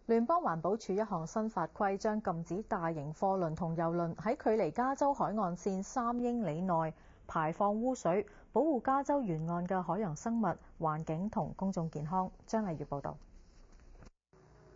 聯邦環保署一項新法規將禁止大型貨輪同郵輪喺距離加州海岸線3英里內排放污水，保護加州沿岸嘅海洋生物、環境同公眾健康。張麗月報導。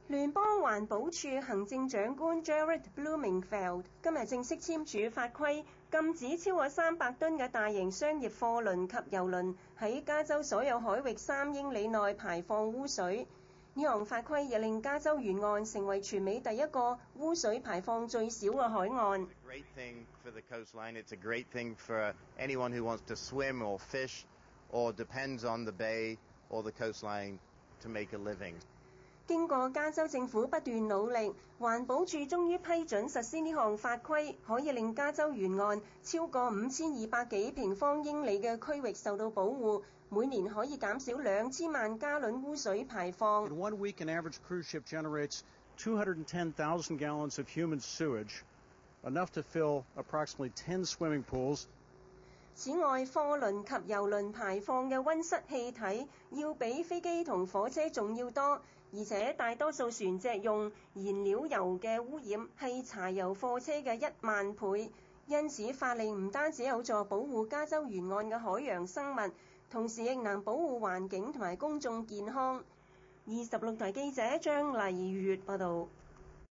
聯邦環保署行政長官 Jared Blumenfeld 今日正式簽署法規，禁止超過300噸嘅大型商業貨輪及郵輪喺加州所有海域3英里內排放污水。呢項法規亦令加州沿岸成為全美第一個污水排放最少嘅海岸。It's a great thing for anyone who wants to swim or fish or depends on the bay or the coastline to make a living. 經過加州政府不斷努力，環保署終於批准實施呢項法規，可以令加州沿岸超過5200幾平方英里嘅區域受到保護，每年可以減少2000萬加侖污水排放。In 1 week, an average cruise ship generates 210,000 gallons of human sewage, enough to fill approximately 10 swimming pools. 此外，貨輪及郵輪排放嘅溫室氣體要比飛機同火車仲要多，而且大多數船隻用燃料油嘅污染係柴油貨車嘅1萬倍。因此，法例唔單止有助保護加州沿岸嘅海洋生物，同時亦能保護環境同埋公眾健康。26台記者張麗月報導。